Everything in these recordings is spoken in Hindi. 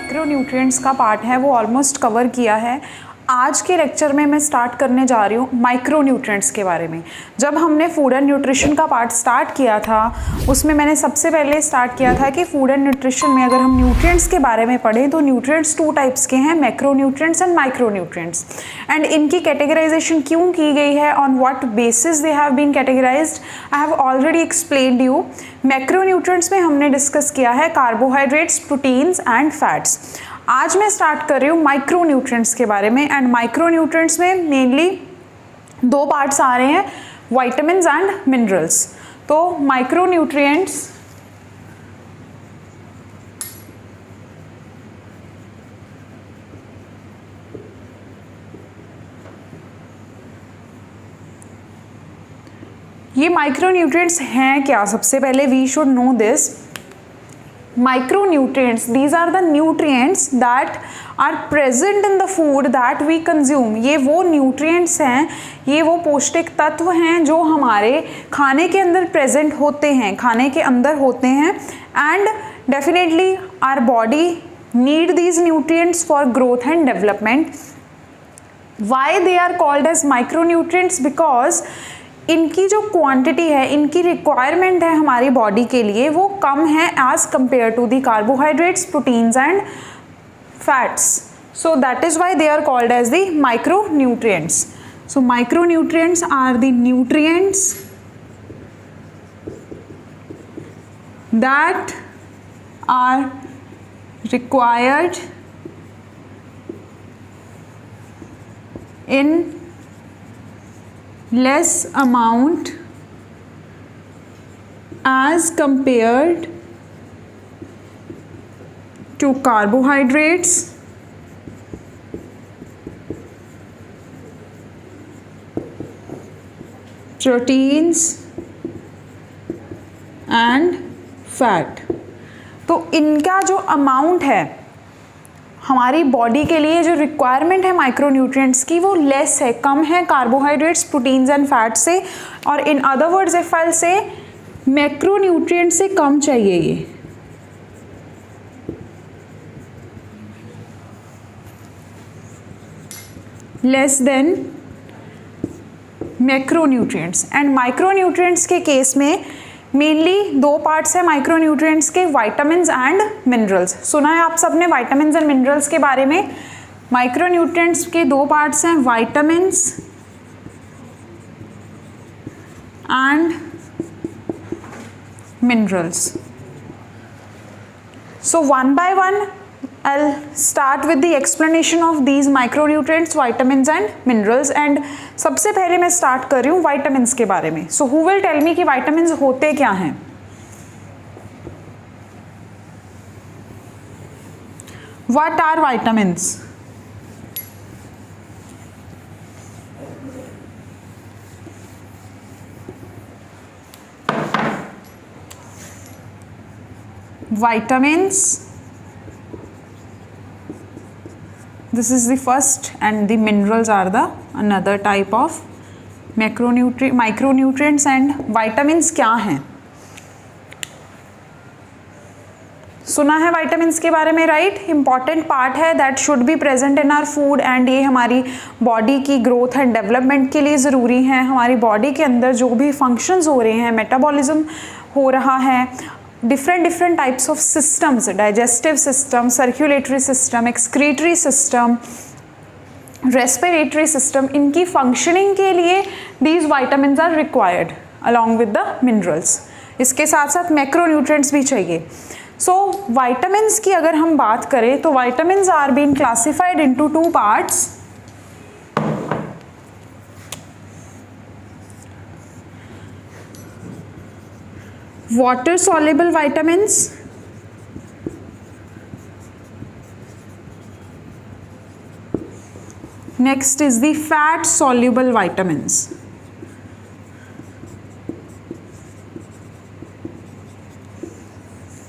मैक्रोन्यूट्रिएंट्स का पार्ट है वो ऑलमोस्ट कवर किया है। आज के लेक्चर में मैं स्टार्ट करने जा रही हूँ माइक्रोन्यूट्रिएंट्स के बारे में। जब हमने फूड एंड न्यूट्रिशन का पार्ट स्टार्ट किया था उसमें मैंने सबसे पहले स्टार्ट किया था कि फूड एंड न्यूट्रिशन में अगर हम न्यूट्रिएंट्स के बारे में पढ़ें तो न्यूट्रिएंट्स टू टाइप्स के हैं, मैक्रोन्यूट्रिएंट्स एंड माइक्रोन्यूट्रिएंट्स। एंड इनकी कैटेगराइजेशन क्यों की गई है, on what basis they have been categorized, I have already explained you. Micronutrients में हमने डिस्कस किया है कार्बोहाइड्रेट्स, प्रोटीन्स एंड फैट्स। आज मैं स्टार्ट कर रही हूँ माइक्रोन्यूट्रिएंट्स के बारे में। एंड माइक्रोन्यूट्रिएंट्स में मेनली दो पार्ट्स आ रहे हैं, विटामिन्स एंड मिनरल्स। तो माइक्रोन्यूट्रिएंट्स ये माइक्रोन्यूट्रिएंट्स हैं क्या? सबसे पहले we should know this. Micronutrients, these are the nutrients that are present in the food that we consume। ये वो nutrients हैं, ये वो पौष्टिक तत्व हैं जो हमारे खाने के अंदर present होते हैं, खाने के अंदर होते हैं। And definitely our body need these nutrients for growth and development। Why they are called as micronutrients? Because इनकी जो क्वांटिटी है, इनकी रिक्वायरमेंट है हमारी बॉडी के लिए वो कम है as compared to the carbohydrates, proteins and fats. So that is why they are called as the micronutrients. So micronutrients are the nutrients that are required in less amount as compared to carbohydrates, proteins and fat। तो इनका जो अमाउंट है हमारी बॉडी के लिए, जो रिक्वायरमेंट है माइक्रोन्यूट्रिएंट्स की, वो लेस है, कम है कार्बोहाइड्रेट्स, प्रोटीन्स एंड फैट से। और in other words if I से मैक्रोन्यूट्रिएंट्स से कम चाहिए ये। Less than macronutrients. And micronutrients के केस में मेनली दो पार्ट्स है माइक्रोन्यूट्रिएंट्स के, विटामिन्स एंड मिनरल्स। सुना है आप सबने विटामिन्स एंड मिनरल्स के बारे में। माइक्रोन्यूट्रिएंट्स के दो पार्ट्स हैं, vitamins and minerals. So one by one I'll start with the explanation of these micronutrients, vitamins and minerals। and सबसे पहले मैं start कर रही हूँ vitamins के बारे में। So who will tell me कि vitamins होते क्या हैं? What are vitamins? Vitamins, this is the first, and the minerals are the another type of micronutrients। and vitamins क्या हैं? सुना है vitamins के बारे में, राइट? इंपॉर्टेंट पार्ट है that should be present in our food. And ये हमारी बॉडी की ग्रोथ एंड डेवलपमेंट के लिए ज़रूरी है। हमारी बॉडी के अंदर जो भी फंक्शंस हो रहे हैं, मेटाबॉलिज्म हो रहा है, different types of systems, digestive system, circulatory system, excretory system, respiratory system, इनकी functioning के लिए these vitamins are required along with the minerals। इसके साथ साथ macronutrients भी चाहिए। So vitamins की अगर हम बात करें तो vitamins are being classified into two parts। water soluble vitamins next is the fat soluble vitamins।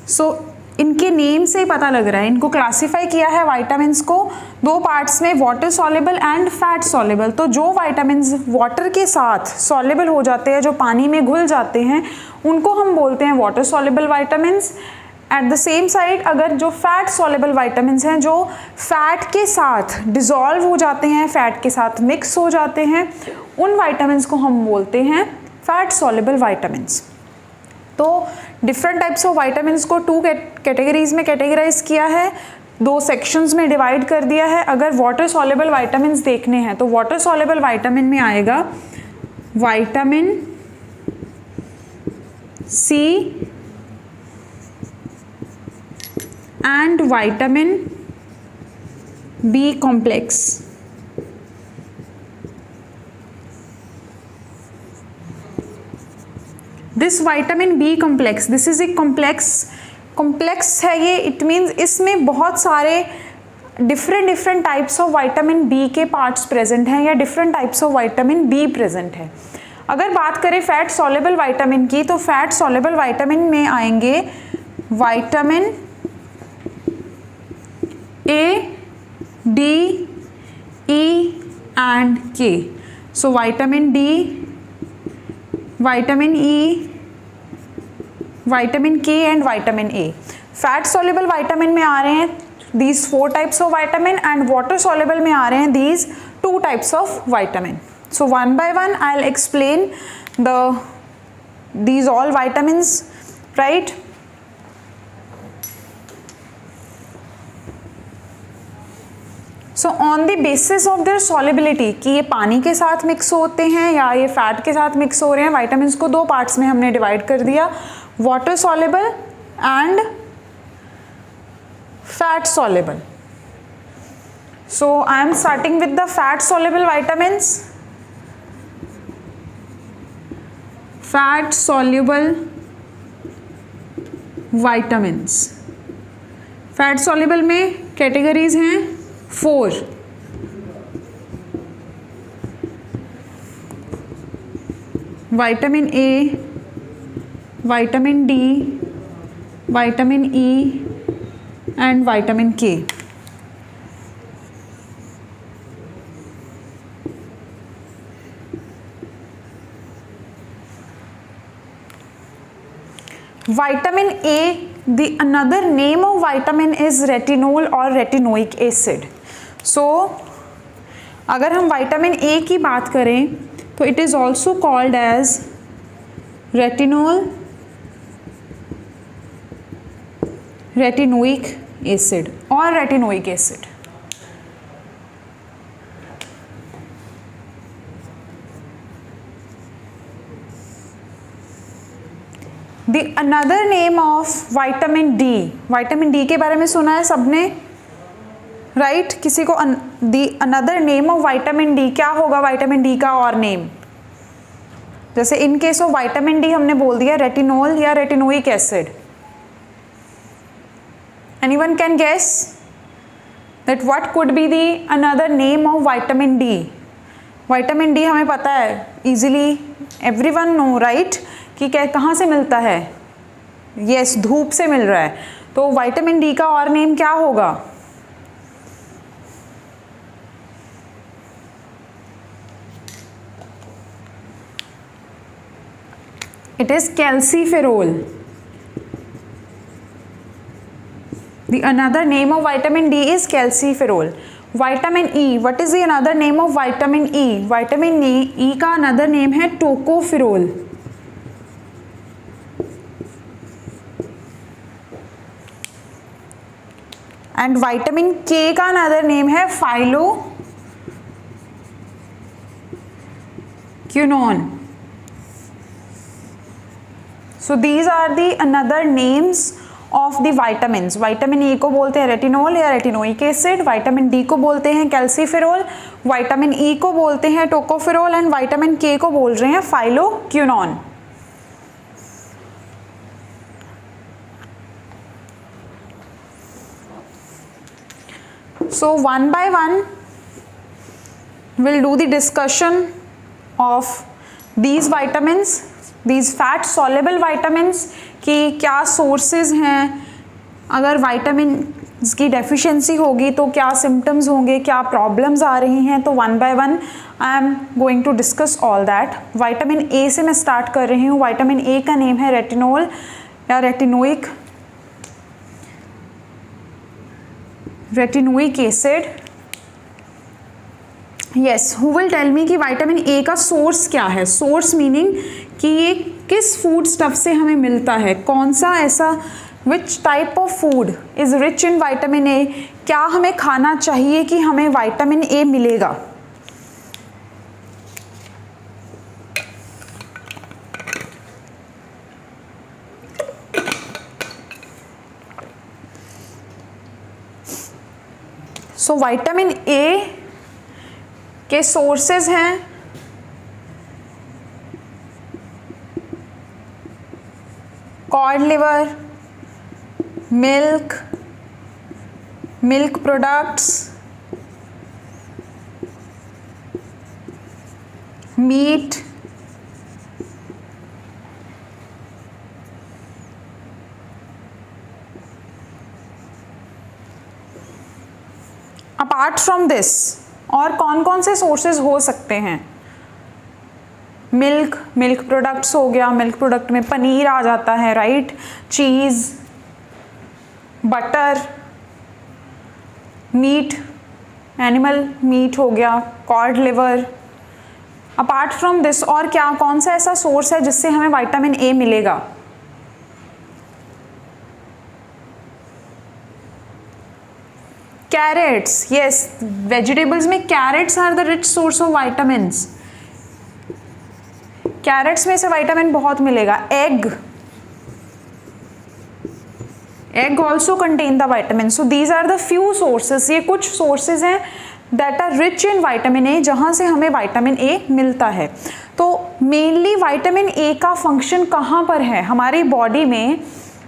so इनके नेम से ही पता लग रहा है, इनको क्लासिफाई किया है विटामिन्स को दो पार्ट्स में, water soluble and fat soluble. तो जो विटामिन्स वाटर के साथ सॉल्युबल हो जाते हैं, जो पानी में घुल जाते हैं, उनको हम बोलते हैं water soluble vitamins. At the same side अगर जो फैट सॉल्युबल वाइटामिन्स हैं जो फैट के साथ डिज़ोल्व हो जाते हैं, फैट के साथ मिक्स हो जाते हैं, उन वाइटामिन्स को हम बोलते हैं फैट सॉल्युबल वाइटामिन्स। तो डिफरेंट टाइप्स ऑफ वाइटामिन्स को 2 कैटेगरीज में कैटेगराइज किया है, 2 सेक्शंस में डिवाइड कर दिया है। अगर वाटर सॉल्युबल वाइटामिन्स देखने हैं तो वाटर सॉल्युबल वाइटामिन में आएगा vitamin C and vitamin B complex. This vitamin B complex, this is a complex है ये, it means इसमें बहुत सारे different types of vitamin B के parts present हैं या different types of vitamin B present है। अगर बात करें फैट सॉल्युबल वाइटामिन की तो फैट सॉल्युबल वाइटामिन में आएंगे vitamin A, D, E and K. So vitamin D, vitamin E, vitamin K and vitamin A. Fat soluble vitamin में आ रहे हैं these 4 types of vitamin and water soluble में आ रहे हैं these 2 types of vitamin. So one by one I'll explain these all vitamins, right? So on the basis of their solubility कि ये पानी के साथ मिक्स होते हैं या ये फैट के साथ मिक्स हो रहे हैं, वाइटामिन्स को 2 पार्ट्स में हमने डिवाइड कर दिया, water soluble and fat soluble. So I am starting with the fat soluble vitamins. Fat soluble vitamins, fat soluble में कैटेगरीज हैं 4। Vitamin A, vitamin D, vitamin E and vitamin के। Vitamin A, the another name of vitamin is retinol or retinoic acid. So अगर हम विटामिन A की बात करें तो it is also called as retinol, retinoic acid or retinoic acid. The another name of vitamin D, vitamin D के बारे में सुना है सबने, राइट? किसी को the another name of vitamin D क्या होगा? vitamin D का और नेम, जैसे in case of vitamin D हमने बोल दिया रेटिनोल या retinoic acid. Anyone can guess that what could be the another name of vitamin D? vitamin D हमें पता है, easily everyone know, right? कि क्या कहाँ से मिलता है? यस, धूप से मिल रहा है। तो विटामिन डी का और नेम क्या होगा? It is calciferol. The another name of vitamin D is calciferol. Vitamin E, what is the another name of vitamin E? Vitamin E का अनदर नेम है टोकोफेरोल। एंड विटामिन के का अनदर नेम है phylloquinone. So these are the another names of the vitamins. Vitamin A को बोलते हैं रेटिनोल या रेटिनोइक एसिड, विटामिन डी को बोलते हैं कैल्सीफेरोल, विटामिन ई को बोलते हैं टोकोफेरोल एंड विटामिन के को बोल रहे हैं phylloquinone. So one by one we'll do the discussion of these vitamins, these fat soluble vitamins कि क्या sources हैं, अगर vitamins की deficiency होगी तो क्या symptoms होंगे, क्या problems आ रही हैं। तो one by one I am going to discuss all that. Vitamin A से मैं start कर रही हूँ। Vitamin A का name है retinol या retinoic retinoic acid. Yes, who will tell me कि विटामिन ए का सोर्स क्या है? सोर्स मीनिंग कि ये किस फूड स्टफ से हमें मिलता है, कौन सा ऐसा, which type of food is rich in vitamin ए, क्या हमें खाना चाहिए कि हमें विटामिन ए मिलेगा? सो विटामिन ए के सोर्सेज हैं cod liver, milk, milk products, meat, apart from this और कौन कौन से सोर्सेज हो सकते हैं? मिल्क, मिल्क प्रोडक्ट्स हो गया, मिल्क प्रोडक्ट में पनीर आ जाता है, राइट, चीज़, बटर, मीट, एनिमल मीट हो गया, cod liver. Apart from this और क्या, कौन सा ऐसा सोर्स है जिससे हमें विटामिन ए मिलेगा? कैरेट्स, यस, वेजिटेबल्स में carrots are the rich source of vitamins. Carrots में से विटामिन बहुत मिलेगा। Egg, egg also contain the vitamin. So these are the few sources, ये कुछ सोर्सेज हैं that are rich in vitamin A, जहाँ से हमें विटामिन ए मिलता है। तो मेनली विटामिन ए का फंक्शन कहाँ पर है हमारी बॉडी में?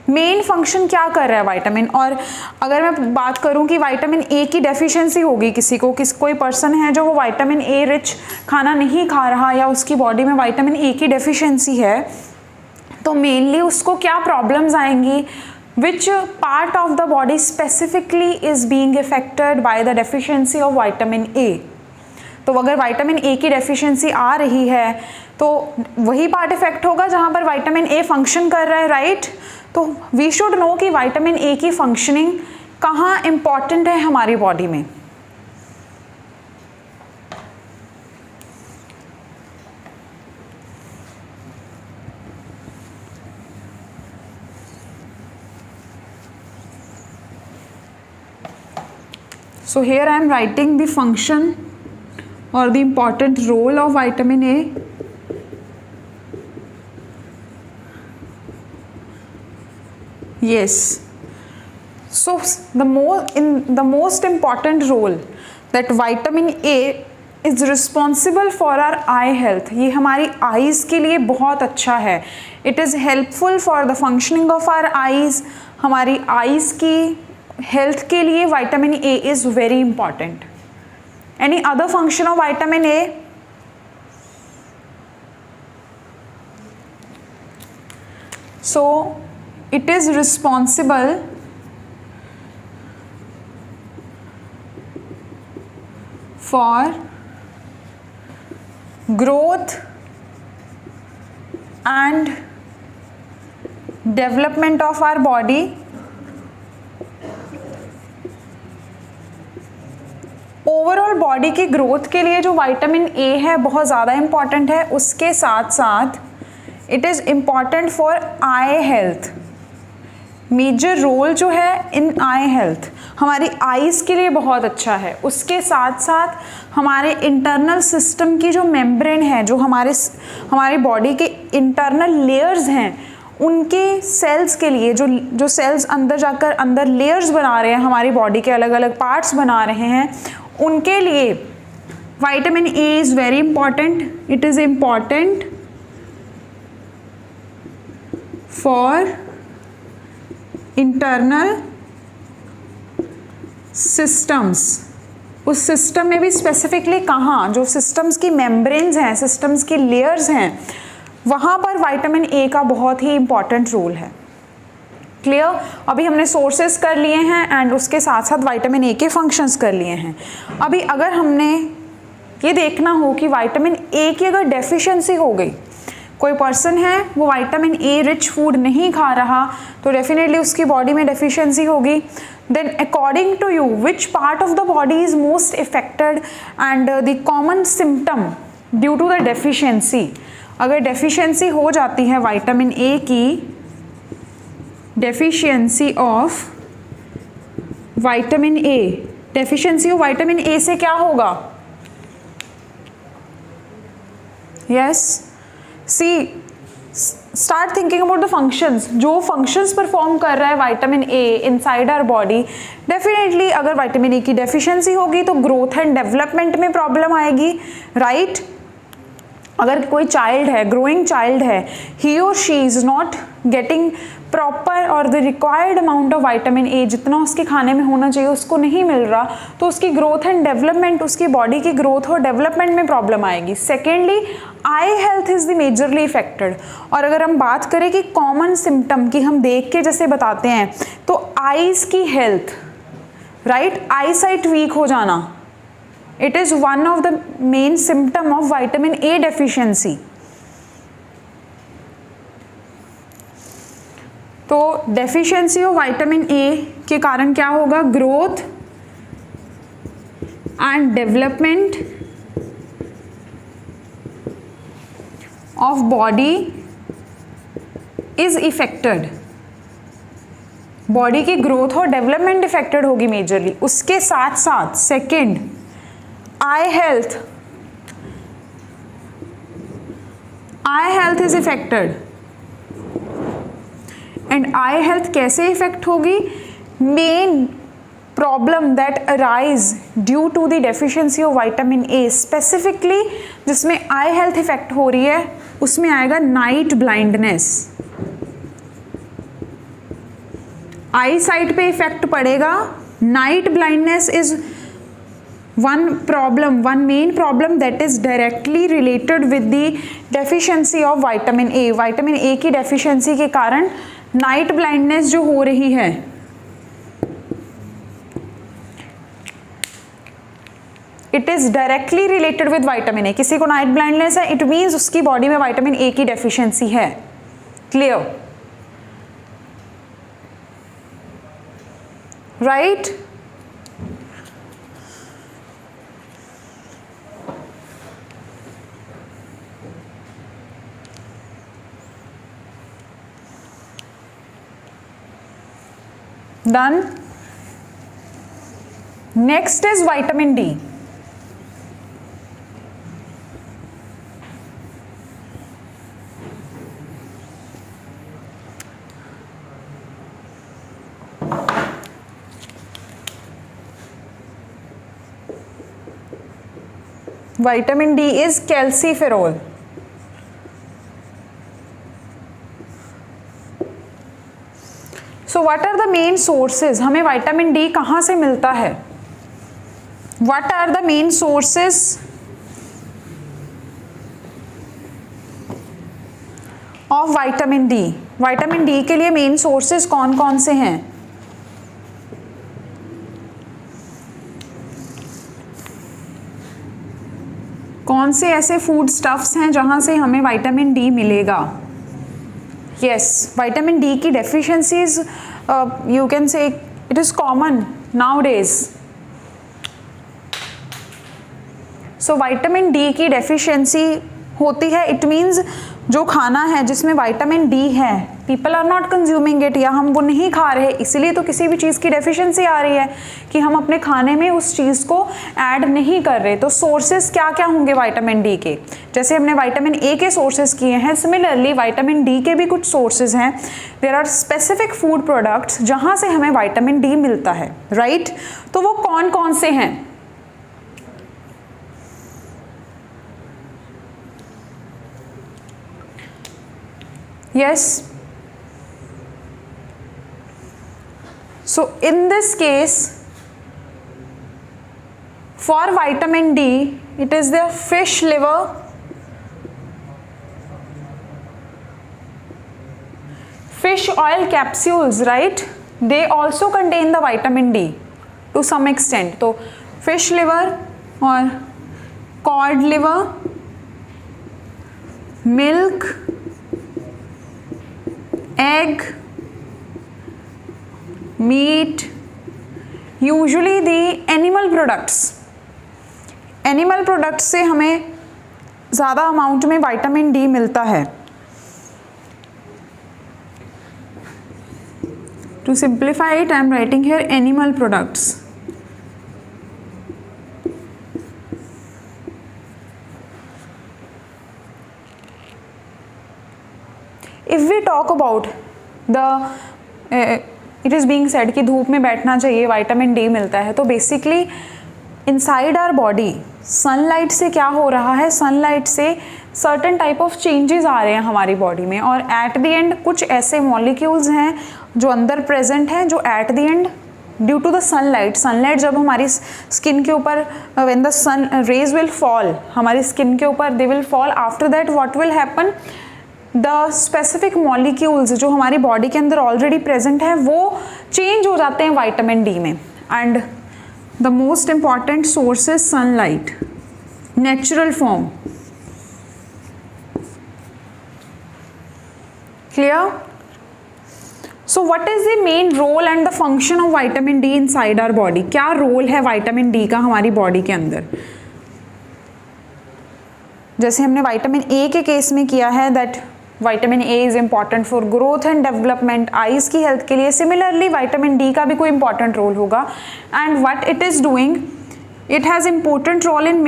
मेन फंक्शन क्या कर रहा है विटामिन? और अगर मैं बात करूं कि विटामिन ए की डेफिशिएंसी होगी किसी को, कोई पर्सन है जो वो विटामिन ए रिच खाना नहीं खा रहा या उसकी बॉडी में विटामिन ए की डेफिशिएंसी है, तो मेनली उसको क्या प्रॉब्लम्स आएंगी? विच part of the body specifically is being affected by the deficiency of vitamin ए? तो अगर विटामिन ए की डेफिशिएंसी आ रही है तो वही पार्ट इफेक्ट होगा जहाँ पर विटामिन ए फंक्शन कर रहा है, राइट? तो वी शुड नो कि विटामिन ए की फंक्शनिंग कहाँ इम्पॉर्टेंट है हमारी बॉडी में। So here I am writing the function or the important role of vitamin A. Yes. So the most important role that vitamin A is responsible for our eye health. ये हमारी eyes के लिए बहुत अच्छा है. It is helpful for the functioning of our eyes. हमारी eyes की health के लिए vitamin A is very important. Any other function of vitamin A? So it is responsible for growth and development of our body. Overall body की ग्रोथ के लिए जो विटामिन ए है बहुत ज़्यादा इम्पॉर्टेंट है, उसके साथ साथ it is important for eye health. Major role जो है इन आई हेल्थ, हमारी आईज़ के लिए बहुत अच्छा है. उसके साथ साथ हमारे इंटरनल सिस्टम की जो मेम्ब्रेन है, जो हमारी बॉडी के इंटरनल लेयर्स हैं, उनके सेल्स के लिए, जो सेल्स अंदर जाकर अंदर लेयर्स बना रहे हैं, हमारी बॉडी के अलग अलग पार्ट्स बना रहे हैं, उनके लिए vitamin A is very important. It is important for internal systems. उस सिस्टम में भी स्पेसिफिकली कहाँ, जो सिस्टम्स की मेम्ब्रेन्स हैं, सिस्टम्स की लेयर्स हैं, वहाँ पर विटामिन ए का बहुत ही इम्पॉर्टेंट रोल है. क्लियर? अभी हमने सोर्सेस कर लिए हैं एंड उसके साथ साथ विटामिन ए के फंक्शंस कर लिए हैं. अभी अगर हमने ये देखना हो कि विटामिन ए की अगर डेफिशिएंसी हो गई, कोई पर्सन है वो विटामिन ए रिच फूड नहीं खा रहा तो डेफिनेटली उसकी बॉडी में डेफिशिएंसी होगी। Then according to you which part of the body is most affected and the common symptom due to the deficiency. अगर डेफिशिएंसी हो जाती है विटामिन ए की, deficiency of vitamin A, deficiency of vitamin A से क्या होगा? Yes, see start thinking about the functions, जो फंक्शंस परफॉर्म कर रहा है vitamin A inside our body. Definitely अगर विटामिन ए की डेफिशिएंसी होगी तो ग्रोथ एंड डेवलपमेंट में प्रॉब्लम आएगी, राइट? अगर कोई चाइल्ड है, ग्रोइंग चाइल्ड है, ही और she is not getting proper और the required amount of vitamin A, जितना उसके खाने में होना चाहिए उसको नहीं मिल रहा, तो उसकी ग्रोथ एंड डेवलपमेंट, उसकी बॉडी की ग्रोथ और डेवलपमेंट में प्रॉब्लम आएगी। Secondly I health is the majorly affected. और अगर हम बात करें कि कॉमन सिम्टम की हम देख के जैसे बताते हैं तो आईज की health, right, eye sight weak हो जाना, it is one of the main symptom of vitamin A deficiency. तो डेफिशिएंसी ऑफ विटामिन ए के कारण क्या होगा? Growth and development of body is affected. Body की ग्रोथ और डेवलपमेंट इफेक्टेड होगी मेजरली। उसके साथ साथ second, eye health, eye health is affected. And eye health कैसे इफेक्ट होगी? Main problem that arise due to the deficiency of vitamin A, specifically जिसमें आई हेल्थ इफेक्ट हो रही है उसमें आएगा नाइट ब्लाइंडनेस। आई साइट पे इफेक्ट पड़ेगा। Night blindness is one problem, one main problem that is directly related with the deficiency of vitamin A. vitamin A की deficiency के कारण नाइट ब्लाइंडनेस जो हो रही है, it is directly related with vitamin A. किसी को नाइट ब्लाइंडनेस है, इट मीन्स उसकी बॉडी में विटामिन ए की डेफिशिएंसी है। Clear, right? Done. Next is vitamin D. Vitamin D is calciferol. So what are the main sources? हमें विटामिन डी कहाँ से मिलता है? What are the main sources of vitamin D? Vitamin D के लिए मेन सोर्सेज कौन कौन से हैं? कौन से ऐसे फूड स्टफ्स हैं जहां से हमें विटामिन डी मिलेगा? Yes, vitamin D की deficiencies, you can say it is common nowadays. So vitamin D की deficiency होती है, it means जो खाना है जिसमें विटामिन डी है, people are not consuming it, या हम वो नहीं खा रहे, इसीलिए तो किसी भी चीज़ की डेफिशिएंसी आ रही है कि हम अपने खाने में उस चीज़ को ऐड नहीं कर रहे। तो सोर्सेज क्या क्या होंगे विटामिन डी के? जैसे हमने विटामिन ए के सोर्सेज किए हैं, सिमिलरली विटामिन डी के भी कुछ सोर्सेज हैं। There are specific food products जहाँ से हमें विटामिन डी मिलता है, राइट? तो वो कौन कौन से हैं? Yes. So in this case, for vitamin D, it is the fish liver, fish oil capsules, right? They also contain the vitamin D to some extent. तो fish liver और cod liver milk, egg, meat, usually the animal products. Animal products से हमें ज़्यादा अमाउंट में विटामिन डी मिलता है. To simplify it, I am writing here animal products. If we talk about the it is being said कि धूप में बैठना चाहिए, विटामिन डी मिलता है, तो basically inside our body sunlight से क्या हो रहा है, सनलाइट से सर्टन टाइप ऑफ चेंजेस आ रहे हैं हमारी बॉडी में, और एट द एंड कुछ ऐसे मॉलिक्यूल्स हैं जो अंदर प्रेजेंट हैं जो at the end due to the sunlight जब हमारी स्किन के ऊपर when the sun rays will fall हमारी स्किन के ऊपर, they will fall, after that what will happen, the specific molecules जो हमारी बॉडी के अंदर ऑलरेडी प्रेजेंट हैं वो चेंज हो जाते हैं विटामिन डी में. And the most important source is sunlight, natural form. Clear? So what is the main role and the function of vitamin D inside our body? क्या रोल है विटामिन डी का हमारी बॉडी के अंदर? जैसे हमने विटामिन ए के केस में किया है that vitamin A is important for growth and development, eyes की हेल्थ के लिए. सिमिलरली विटामिन डी का भी कोई इंपॉर्टेंट रोल होगा. And what it is doing, it has important role in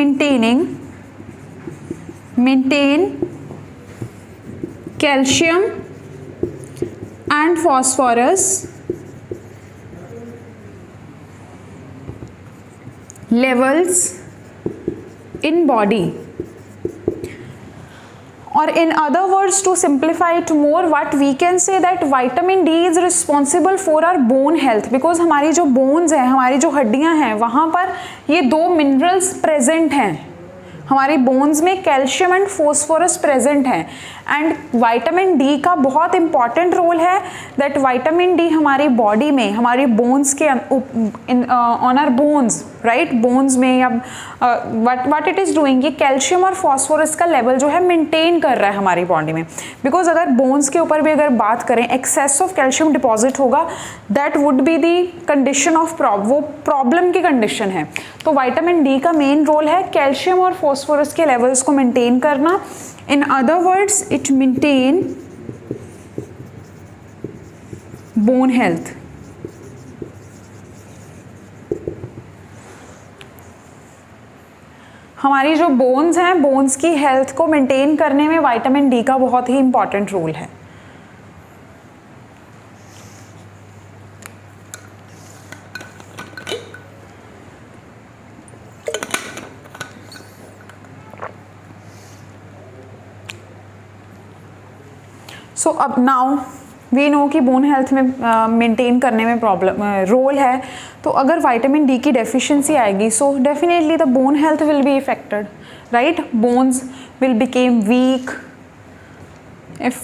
maintain calcium and phosphorus levels in body. Or in other words, to simplify it more, what we can say that vitamin D is responsible for our bone health, because हमारी जो bones हैं, हमारी जो हड्डियां हैं, वहाँ पर ये दो minerals present हैं. हमारी बोन्स में कैल्शियम एंड फॉस्फोरस प्रेजेंट है. एंड विटामिन डी का बहुत इंपॉर्टेंट रोल है दैट विटामिन डी हमारी बॉडी में, हमारी बोन्स के on our bones, right, bones में या व्हाट इट इज़ डूइंग, ये कैल्शियम और फॉस्फोरस का लेवल जो है मेंटेन कर रहा है हमारी बॉडी में. बिकॉज अगर बोन्स के ऊपर भी अगर बात करें, एक्सेस ऑफ कैल्शियम डिपॉजिट होगा, that would be the condition of वो प्रॉब्लम की कंडीशन है. तो विटामिन डी का मेन रोल है कैल्शियम और फॉस्फोरस के लेवल्स को मेंटेन करना. In other words, it maintain bone health. हमारी जो बोन्स हैं, बोन्स की हेल्थ को मेंटेन करने में विटामिन डी का बहुत ही इंपॉर्टेंट रोल है. सो अब नाउ वी नो कि बोन हेल्थ में मेंटेन करने में प्रॉब्लम रोल है. तो अगर विटामिन डी की डेफिशिएंसी आएगी, so definitely the bone health will be affected, right. Bones will became week. If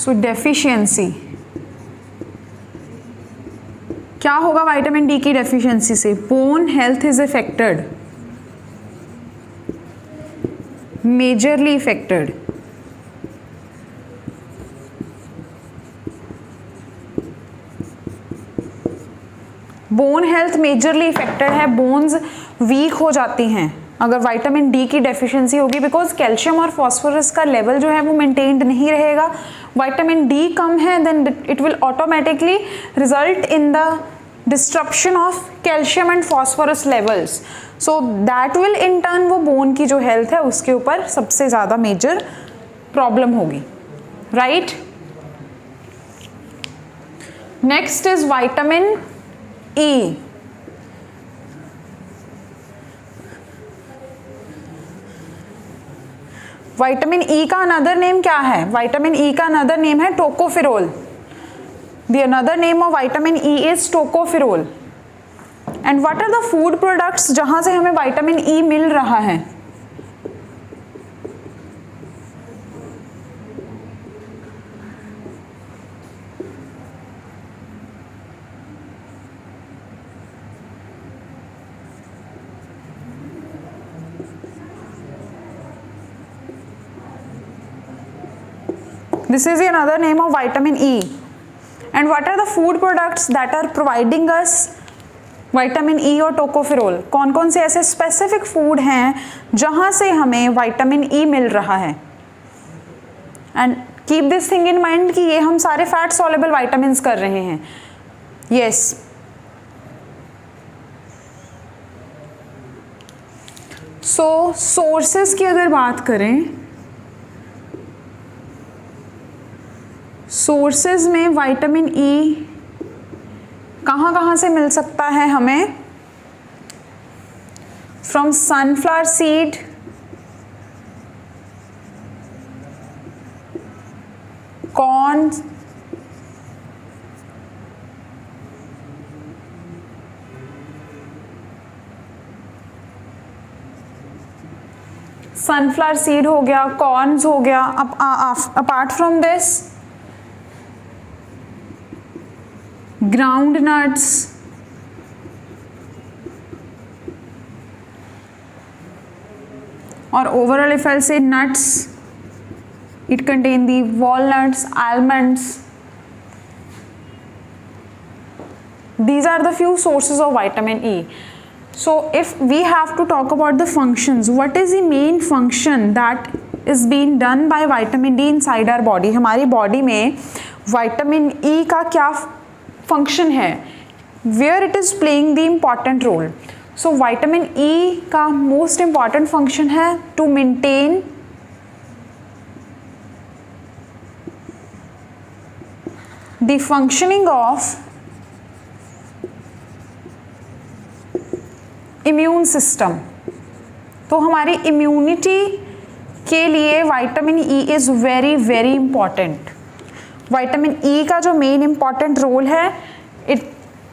so deficiency, क्या होगा विटामिन डी की डेफिशिएंसी से? Bone health is affected, majorly affected. Bone health majorly affected है, बोन्स वीक हो जाती हैं अगर विटामिन डी की डेफिशिएंसी होगी, बिकॉज कैल्शियम और फॉस्फोरस का लेवल जो है वो मेंटेन्ड नहीं रहेगा. विटामिन डी कम है, then it will automatically result in the disruption of calcium and phosphorus levels. So that will in turn वो बोन की जो हेल्थ है उसके ऊपर सबसे ज़्यादा मेजर प्रॉब्लम होगी, right. Next is vitamin E. Vitamin E का अनदर नेम क्या है? विटामिन ई का अनदर नेम है tocopherol. The another name of vitamin E is tocopherol. And what are the food products जहाँ से हमें vitamin E मिल रहा है? This is another name of vitamin E. And what are the food products that are providing us vitamin E और टोकोफेरोल? कौन कौन से ऐसे स्पेसिफिक फूड हैं जहां से हमें विटामिन ई मिल रहा है? And keep this thing in mind कि ये हम सारे फैट सॉल्युबल विटामिन्स कर रहे हैं. यस. सो सोर्सेस की अगर बात करें, सोर्सेज में विटामिन ई कहाँ कहाँ से मिल सकता है हमें? From sunflower seed, corn, sunflower seed हो गया, कॉर्न्स हो गया. Apart from this ground nuts, or overall if I'll say nuts, it contain the walnuts, almonds. These are the few sources of vitamin E. So if we have to talk about the functions, what is the main function that is being done by vitamin D inside our body? हमारी बॉडी में vitamin E का क्या फंक्शन है, where it is playing the important role? So vitamin E का मोस्ट इम्पॉर्टेंट फंक्शन है to maintain the functioning of immune system. तो हमारी इम्यूनिटी के लिए vitamin E is very very important. Vitamin E का जो मेन इंपॉर्टेंट रोल है, it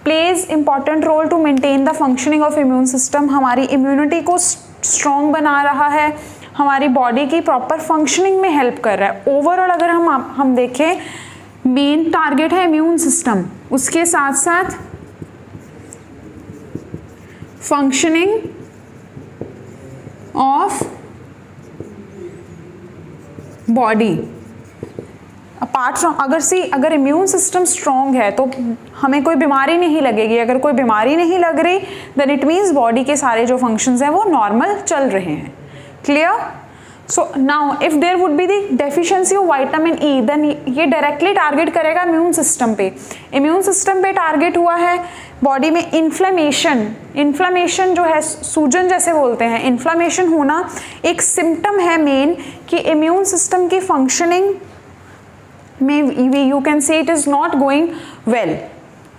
plays important role to maintain the functioning of immune system. हमारी इम्यूनिटी को स्ट्रॉन्ग बना रहा है, हमारी बॉडी की प्रॉपर फंक्शनिंग में हेल्प कर रहा है. ओवरऑल अगर हम देखें, मेन टारगेट है इम्यून सिस्टम, उसके साथ साथ functioning of body. Apart from अगर इम्यून सिस्टम स्ट्रॉन्ग है तो हमें कोई बीमारी नहीं लगेगी. अगर कोई बीमारी नहीं लग रही देन इट मीन्स बॉडी के सारे जो फंक्शंस हैं वो नॉर्मल चल रहे हैं. Clear? So now if there would be the deficiency of vitamin E, then ये डायरेक्टली टारगेट करेगा इम्यून सिस्टम पे. इम्यून सिस्टम पे टारगेट हुआ है, बॉडी में इन्फ्लेमेशन जो है, सूजन जैसे बोलते हैं, इन्फ्लेमेशन होना एक सिम्टम है मेन कि इम्यून सिस्टम की फंक्शनिंग में you can say it is not going well,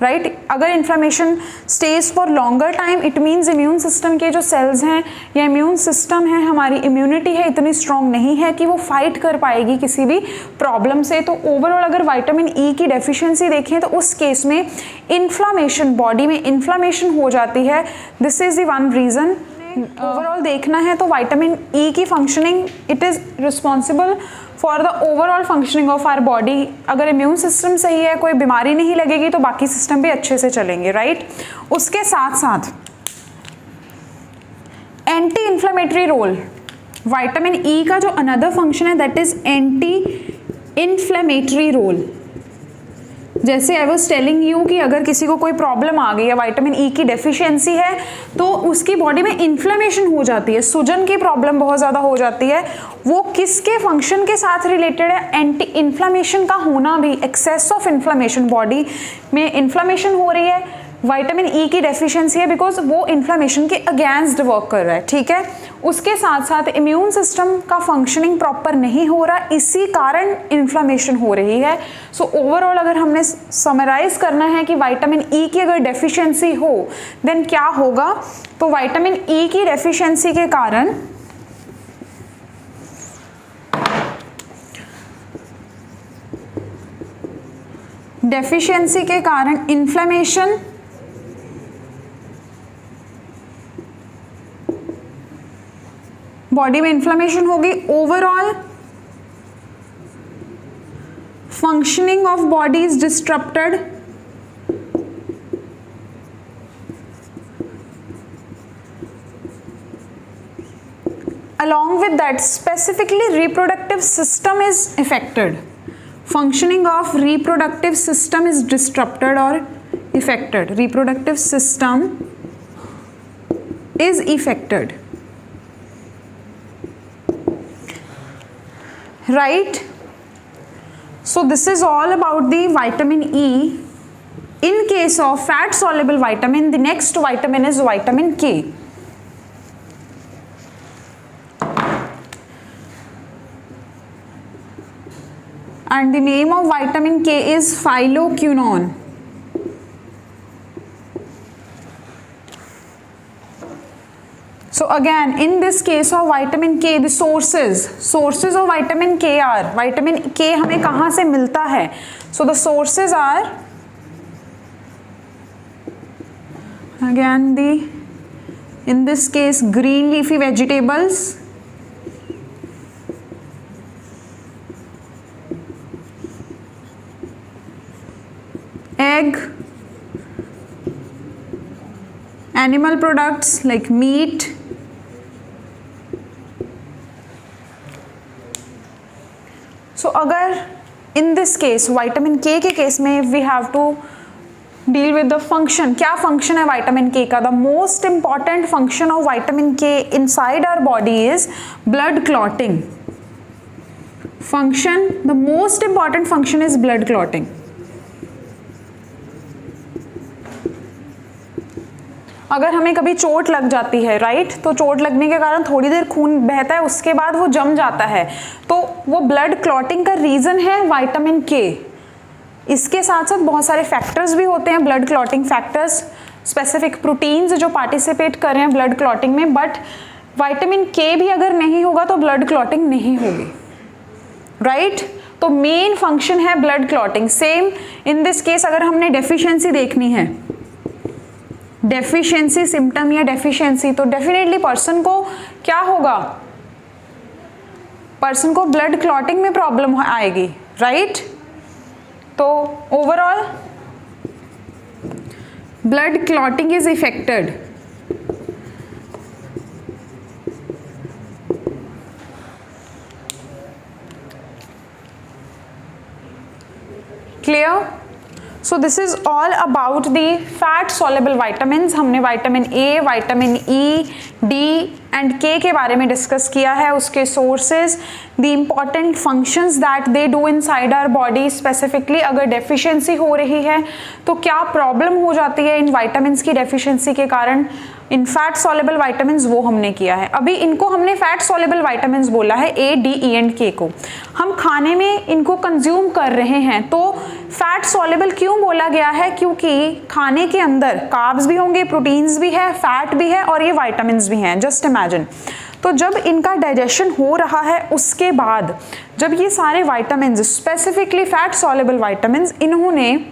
right? अगर inflammation stage for longer time, it means immune system के जो सेल्स हैं या इम्यून सिस्टम है, हमारी इम्यूनिटी है, इतनी स्ट्रॉन्ग नहीं है कि वो फाइट कर पाएगी किसी भी प्रॉब्लम से. तो ओवरऑल अगर विटामिन ई की डेफिशिएंसी देखें तो उस केस में इन्फ्लामेशन, बॉडी में इन्फ्लामेशन हो जाती है. This is the one reason. Overall देखना है तो विटामिन ई की functioning, it is responsible for the overall functioning of our body. अगर इम्यून सिस्टम सही है, कोई बीमारी नहीं लगेगी तो बाकी सिस्टम भी अच्छे से चलेंगे, राइट? उसके साथ साथ anti inflammatory role. Vitamin E का जो अनदर फंक्शन है that is anti inflammatory role. जैसे आई वॉज टेलिंग यू कि अगर किसी को कोई प्रॉब्लम आ गई है, विटामिन ई की डेफिशिएंसी है, तो उसकी बॉडी में इन्फ्लेमेशन हो जाती है, सूजन की प्रॉब्लम बहुत ज़्यादा हो जाती है. वो किसके फंक्शन के साथ रिलेटेड है? एंटी इन्फ्लेमेशन का होना भी. एक्सेस ऑफ इन्फ्लेमेशन, बॉडी में इन्फ्लेमेशन हो रही है, विटामिन ई की डेफिशिएंसी है बिकॉज वो इन्फ्लेमेशन के अगेंस्ट वर्क कर रहा है. ठीक है? उसके साथ साथ इम्यून सिस्टम का फंक्शनिंग प्रॉपर नहीं हो रहा, इसी कारण इन्फ्लेमेशन हो रही है. सो ओवरऑल अगर हमने समराइज करना है कि विटामिन ई की अगर डेफिशिएंसी हो देन क्या होगा, तो विटामिन ई की डेफिशिएंसी के कारण इन्फ्लेमेशन, बॉडी में इन्फ्लेमेशन होगी. Overall functioning of body is disrupted. along with that specifically reproductive system is affected. functioning of reproductive system is disrupted or affected. Reproductive system is affected, right? So this is all about the vitamin E. In case of fat soluble vitamin, the next vitamin is vitamin K. And the name of vitamin K is phyloquinone. So again, in this case of vitamin K, the sources of vitamin K are, vitamin K हमें कहाँ से मिलता है? So the sources are again in this case green leafy vegetables, egg, animal products like meat, so अगर in this case vitamin K के केस में we have to deal with the function. क्या function है vitamin K का? The most important function of vitamin K inside our body is blood clotting. The most important function is blood clotting. अगर हमें कभी चोट लग जाती है, राइट, तो चोट लगने के कारण थोड़ी देर खून बहता है, उसके बाद वो जम जाता है, तो वो ब्लड क्लॉटिंग का रीज़न है विटामिन के। इसके साथ साथ बहुत सारे फैक्टर्स भी होते हैं, blood clotting factors, specific proteins जो पार्टिसिपेट कर रहे हैं ब्लड क्लॉटिंग में, बट विटामिन के भी अगर नहीं होगा तो ब्लड क्लॉटिंग नहीं होगी, राइट। तो मेन फंक्शन है blood clotting. Same in this case अगर हमने डेफिशिएंसी देखनी है, डेफिशिएंसी सिम्टम या डेफिशिएंसी, तो डेफिनेटली पर्सन को क्या होगा, पर्सन को ब्लड क्लॉटिंग में प्रॉब्लम आएगी, राइट। तो overall blood clotting is affected. Clear? So this is all about the fat soluble vitamins. हमने vitamin A, vitamin E, D and K बारे में डिस्कस किया है, उसके sources, the important functions that they do inside our body. Specifically अगर डेफिशिएंसी हो रही है तो क्या प्रॉब्लम हो जाती है इन वाइटामिन्स की डेफिशिएंसी के कारण, इन फैट सॉलेबल वाइटामिन्स, वो हमने किया है। अभी इनको हमने फैट सॉलेबल वाइटामिन्स बोला है, ए, डी, ई एंड के को। हम खाने में इनको कंज्यूम कर रहे हैं, तो फैट सॉलेबल क्यों बोला गया है? क्योंकि खाने के अंदर कार्ब्स भी होंगे, प्रोटीन्स भी है, फैट भी है और ये वाइटामिन्स भी हैं। जस्ट इमेजिन, तो जब इनका डाइजेशन हो रहा है उसके बाद जब ये सारे vitamins, specifically fat soluble vitamins, इन्होंने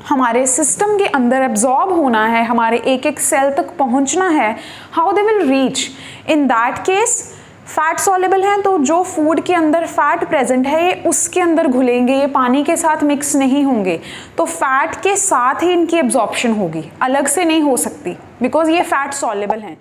हमारे सिस्टम के अंदर एब्जॉर्ब होना है, हमारे एक एक सेल तक पहुंचना है, how they will reach? In that case fat soluble हैं, तो जो फूड के अंदर फैट प्रेजेंट है ये उसके अंदर घुलेंगे, ये पानी के साथ मिक्स नहीं होंगे, तो फैट के साथ ही इनकी एब्जॉर्प्शन होगी, अलग से नहीं हो सकती, बिकॉज ये फैट सॉलेबल हैं।